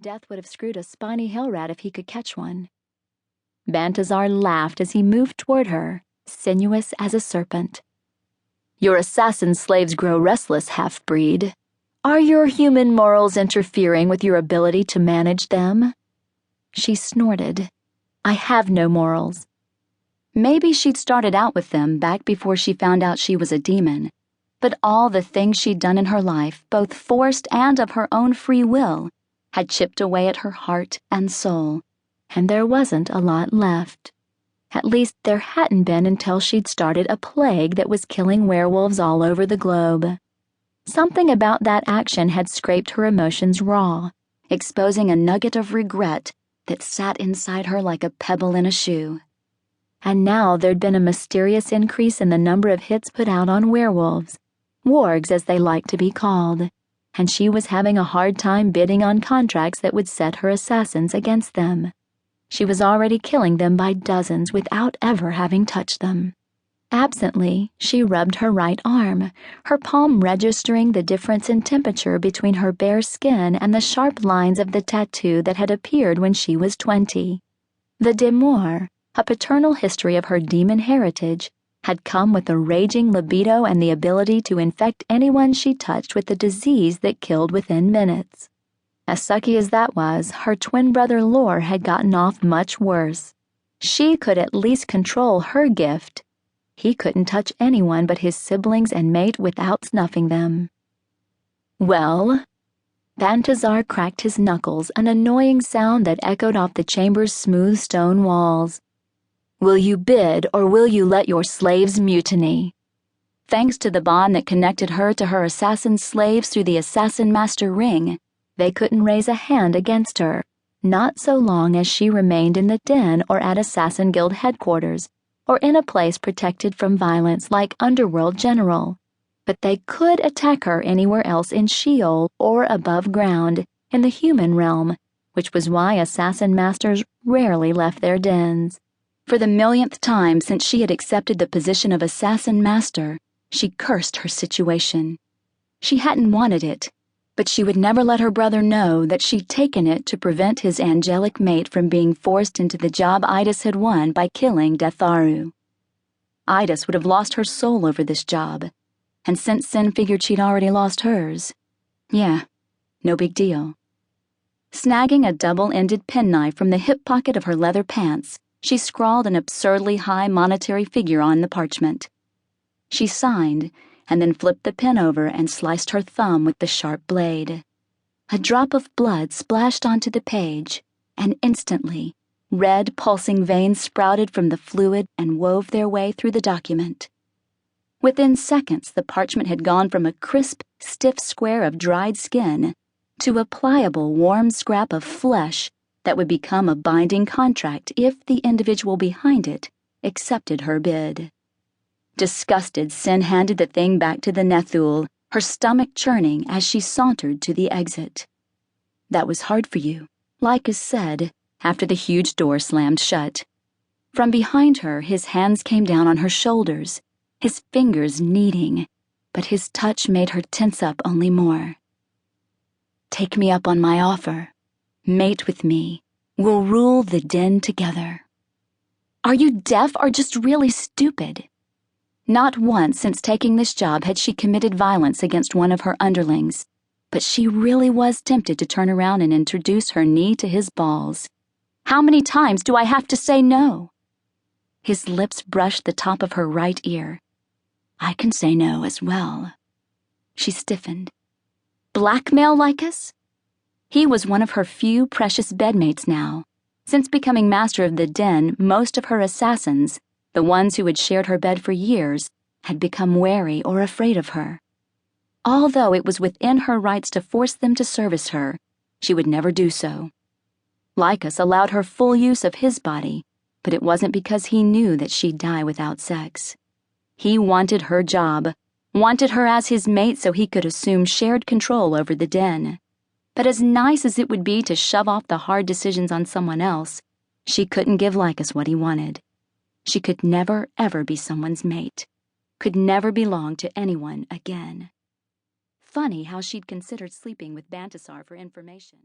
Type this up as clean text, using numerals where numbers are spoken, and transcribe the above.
Death would have screwed a spiny hell rat if he could catch one. Balthazar laughed as he moved toward her, sinuous as a serpent. Your assassin slaves grow restless, half-breed. Are your human morals interfering with your ability to manage them? She snorted. I have no morals. Maybe she'd started out with them back before she found out she was a demon, but all the things she'd done in her life, both forced and of her own free will, had chipped away at her heart and soul, and there wasn't a lot left. At least there hadn't been until she'd started a plague that was killing werewolves all over the globe. Something about that action had scraped her emotions raw, exposing a nugget of regret that sat inside her like a pebble in a shoe. And now there'd been a mysterious increase in the number of hits put out on werewolves, wargs as they like to be called, and she was having a hard time bidding on contracts that would set her assassins against them. She was already killing them by dozens without ever having touched them. Absently, she rubbed her right arm, her palm registering the difference in temperature between her bare skin and the sharp lines of the tattoo that had appeared when she was 20. The demour, a paternal history of her demon heritage, had come with a raging libido and the ability to infect anyone she touched with a disease that killed within minutes. As sucky as that was, her twin brother Lore had gotten off much worse. She could at least control her gift. He couldn't touch anyone but his siblings and mate without snuffing them. Well, Balthazar cracked his knuckles, an annoying sound that echoed off the chamber's smooth stone walls. Will you bid, or will you let your slaves mutiny? Thanks to the bond that connected her to her assassin slaves through the assassin master ring, they couldn't raise a hand against her, not so long as she remained in the den or at Assassin Guild headquarters, or in a place protected from violence like Underworld General. But they could attack her anywhere else in Sheol or above ground, in the human realm, which was why assassin masters rarely left their dens. For the millionth time since she had accepted the position of assassin master, she cursed her situation. She hadn't wanted it, but she would never let her brother know that she'd taken it to prevent his angelic mate from being forced into the job Idis had won by killing Detharu. Idis would have lost her soul over this job, and since Sin figured she'd already lost hers, yeah, no big deal. Snagging a double-ended penknife from the hip pocket of her leather pants, she scrawled an absurdly high monetary figure on the parchment. She signed, and then flipped the pen over and sliced her thumb with the sharp blade. A drop of blood splashed onto the page, and instantly, red, pulsing veins sprouted from the fluid and wove their way through the document. Within seconds, the parchment had gone from a crisp, stiff square of dried skin to a pliable, warm scrap of flesh that would become a binding contract if the individual behind it accepted her bid. Disgusted, Sin handed the thing back to the Nethul, her stomach churning as she sauntered to the exit. That was hard for you, Lycus said, after the huge door slammed shut. From behind her, his hands came down on her shoulders, his fingers kneading, but his touch made her tense up only more. Take me up on my offer. Mate with me. We'll rule the den together. Are you deaf or just really stupid? Not once since taking this job had she committed violence against one of her underlings, but she really was tempted to turn around and introduce her knee to his balls. How many times do I have to say no? His lips brushed the top of her right ear. I can say no as well. She stiffened. Blackmail Lycus? He was one of her few precious bedmates now. Since becoming master of the den, most of her assassins, the ones who had shared her bed for years, had become wary or afraid of her. Although it was within her rights to force them to service her, she would never do so. Lycus allowed her full use of his body, but it wasn't because he knew that she'd die without sex. He wanted her job, wanted her as his mate so he could assume shared control over the den. But as nice as it would be to shove off the hard decisions on someone else, she couldn't give Lycus what he wanted. She could never, ever be someone's mate, could never belong to anyone again. Funny how she'd considered sleeping with Balthazar for information.